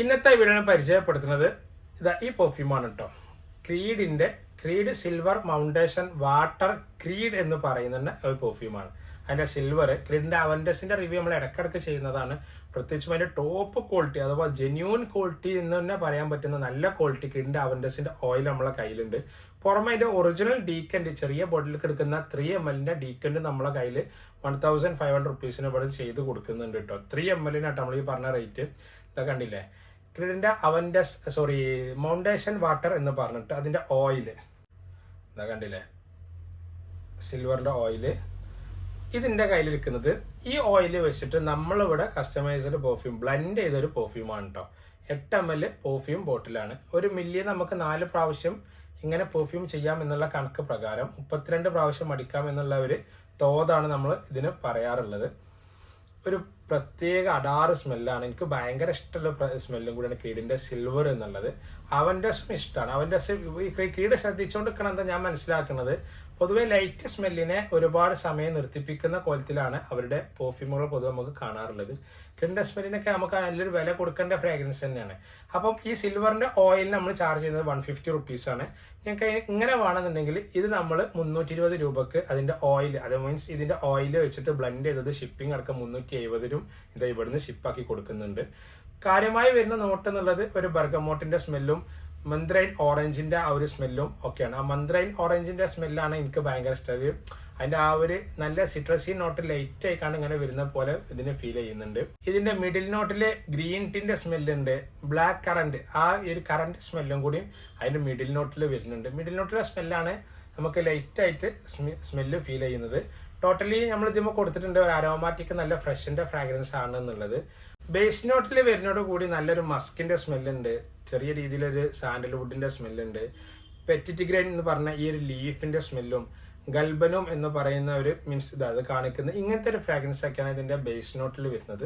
ഇന്നത്തെ വീഡിയോ പരിചയപ്പെടുത്തുന്നത് ഇതാ ഈ പെർഫ്യൂമാണ് കേട്ടോ. ക്രീഡ് സിൽവർ മൗണ്ടേഷൻ വാട്ടർ ക്രീഡ് എന്ന് പറയുന്ന ഒരു പെർഫ്യൂമാണ്. അതിന്റെ സിൽവർ ക്രീഡിന്റെ അവൻഡസിന്റെ റിവ്യൂ നമ്മൾ ഇടയ്ക്കിടയ്ക്ക് ചെയ്യുന്നതാണ്. പ്രത്യേകിച്ചും അതിന്റെ ടോപ്പ് ക്വാളിറ്റി അഥവാ ജെന്യൂൻ ക്വാളിറ്റി എന്ന് തന്നെ പറയാൻ പറ്റുന്ന നല്ല ക്വാളിറ്റി ക്രീഡിന്റെ അവൻഡസിന്റെ ഓയിൽ നമ്മളെ കയ്യിലുണ്ട്. പുറമെ അതിന്റെ ഒറിജിനൽ ഡീക്കൻഡ് ചെറിയ ബോട്ടിൽ എടുക്കുന്ന 3 ml ഡീക്കൻഡ് നമ്മളെ കയ്യിൽ 1500 റുപ്പീസിന് ഇവിടെ ചെയ്ത് കൊടുക്കുന്നുണ്ട് കേട്ടോ. 3 ml നമ്മൾ ഈ പറഞ്ഞ റേറ്റ് ഇതാ കണ്ടില്ലേ. ക്രീഡിന്റെ മൗണ്ടേഷൻ വാട്ടർ എന്ന് പറഞ്ഞിട്ട് അതിന്റെ ഓയില് എന്താ കണ്ടില്ലേ, സിൽവറിന്റെ ഓയില് ഇതിന്റെ കയ്യിലിരിക്കുന്നത്. ഈ ഓയില് വെച്ചിട്ട് നമ്മളിവിടെ കസ്റ്റമൈസ്ഡ് പെർഫ്യൂം ബ്ലെൻഡ് ചെയ്തൊരു പെർഫ്യൂമാണ് കേട്ടോ. 8 ml പെർഫ്യൂം ബോട്ടിലാണ്. 1 മില്ലി നമുക്ക് 4 പ്രാവശ്യം ഇങ്ങനെ പെർഫ്യൂം ചെയ്യാം എന്നുള്ള കണക്ക് പ്രകാരം 32 പ്രാവശ്യം അടിക്കാം എന്നുള്ള ഒരു തോതാണ് നമ്മൾ ഇതിന് പറയാറുള്ളത്. ഒരു പ്രത്യേക അടാറ് സ്മെല്ലാണ്. എനിക്ക് ഭയങ്കര ഇഷ്ടമുള്ള സ്മെല്ലും കൂടിയാണ് ക്രീഡിന്റെ സിൽവർ എന്നുള്ളത്. അവൻഡസും ഇഷ്ടമാണ്. അവൻഡസ് ക്രീഡ് ശ്രദ്ധിച്ചുകൊണ്ടിരിക്കണം എന്താ ഞാൻ മനസ്സിലാക്കുന്നത്. പൊതുവെ ലൈറ്റ് സ്മെല്ലിനെ ഒരുപാട് സമയം നിർത്തിപ്പിക്കുന്ന കോലത്തിലാണ് അവരുടെ പെർഫ്യൂമുകൾ പൊതുവെ നമുക്ക് കാണാറുള്ളത്. ക്രീഡിന്റെ സ്മെല്ലിനൊക്കെ നമുക്ക് നല്ലൊരു വില കൊടുക്കേണ്ട ഫ്രാഗ്രൻസ് തന്നെയാണ്. അപ്പം ഈ സിൽവറിന്റെ ഓയിൽ നമ്മൾ ചാർജ് ചെയ്യുന്നത് 150 റുപ്പീസാണ്. ഞങ്ങൾക്ക് ഇങ്ങനെ വേണമെന്നുണ്ടെങ്കിൽ ഇത് നമ്മൾ 320 രൂപക്ക് അതിന്റെ ഓയിൽ, അത് മീൻസ് ഇതിന്റെ ഓയിൽ വെച്ചിട്ട് ബ്ലെൻഡ് ചെയ്തത് ഷിപ്പിംഗ് അടക്കം 370 ഇത് ഇവിടുന്ന് ഷിപ്പാക്കി കൊടുക്കുന്നുണ്ട്. കാര്യമായി വരുന്ന നോട്ട് എന്നുള്ളത് ഒരു ബർഗമോട്ടിന്റെ സ്മെല്ലും മന്ത്രൈൻ ഓറഞ്ചിന്റെ ആ ഒരു സ്മെല്ലും ഒക്കെയാണ്. ആ മന്ത്രൈൻ ഓറഞ്ചിന്റെ സ്മെല്ലാണ് എനിക്ക് ഭയങ്കര ഇഷ്ടം. അതിന്റെ ആ ഒരു നല്ല സിട്രസി നോട്ട് ലൈറ്റ് ആയിക്കാണ് ഇങ്ങനെ വരുന്ന പോലെ ഇതിന് ഫീൽ ചെയ്യുന്നുണ്ട്. ഇതിന്റെ മിഡിൽ നോട്ടില് ഗ്രീൻ ടീന്റെ സ്മെല്ലുണ്ട്, ബ്ലാക്ക് കറന്റ് ആ ഒരു കറന്റ് സ്മെല്ലും കൂടി അതിന്റെ മിഡിൽ നോട്ടിൽ വരുന്നുണ്ട്. മിഡിൽ നോട്ടിലെ സ്മെല്ലാണ് നമുക്ക് ലൈറ്റ് ആയിട്ട് സ്മെല്ല് ഫീൽ ചെയ്യുന്നത്. ടോട്ടലി നമ്മൾ ഇതിമ്മ കൊടുത്തിട്ടുണ്ട് ഒരു അരോമാറ്റിക് നല്ല ഫ്രഷിന്റെ ഫ്രാഗ്രൻസ് ആണ് എന്നുള്ളത്. ബേസ് നോട്ടിൽ വരുന്നതോട് കൂടി നല്ലൊരു മസ്കിന്റെ സ്മെല്ലുണ്ട്, ചെറിയ രീതിയിലൊരു സാൻഡൽവുഡിന്റെ സ്മെല്ലുണ്ട്, പെറ്റിറ്റ് ഗ്രൈൻ എന്ന് പറഞ്ഞ ഈ ഒരു ലീഫിന്റെ സ്മെല്ലും ഗൽബനും എന്ന് പറയുന്ന ഒരു മീൻസ് അത് കാണിക്കുന്ന ഇങ്ങനത്തെ ഒരു ഫ്രാഗ്രൻസ് ഒക്കെയാണ് ഇതിന്റെ ബേസ് നോട്ടിൽ വരുന്നത്.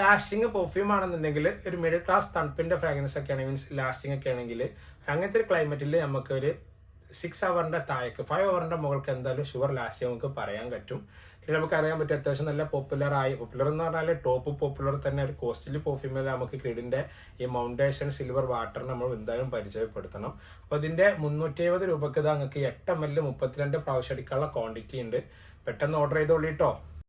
ലാസ്റ്റിംഗ് പെർഫ്യൂം ആണെന്നുണ്ടെങ്കിൽ ഒരു മിഡിൽ ക്ലാസ് തണുപ്പിന്റെ ഫ്രാഗ്രൻസ് ഒക്കെയാണ് മീൻസ് ലാസ്റ്റിംഗ് ഒക്കെ ആണെങ്കിൽ അങ്ങനത്തെ ഒരു ക്ലൈമറ്റിൽ നമുക്ക് ഒരു 6 hourന്റെ താഴേക്ക് 5 hourന്റെ മുകൾക്ക് എന്തായാലും ഷുവർ ലാസ്റ്റ് നമുക്ക് പറയാൻ പറ്റും. പിന്നെ നമുക്ക് അറിയാൻ പറ്റും അത്യാവശ്യം നല്ല പോപ്പുലർ എന്ന് പറഞ്ഞാൽ ടോപ്പ് പോപ്പുലർ തന്നെ ഒരു കോസ്റ്റ്ലി പെർഫ്യൂമിൽ നമുക്ക് ക്രീഡിന്റെ ഈ മൗണ്ടേഷൻ സിൽവർ വാട്ടർ നമ്മൾ എന്തായാലും പരിചയപ്പെടുത്തണം. അപ്പോൾ ഇതിന്റെ 370 രൂപക്ക് ഇത് നിങ്ങൾക്ക് 8 ml 32 പ്രാവശ്യം അടിക്കാനുള്ള ക്വാണ്ടിറ്റി ഉണ്ട്. പെട്ടെന്ന് ഓർഡർ ചെയ്തോളൂ കേട്ടോ.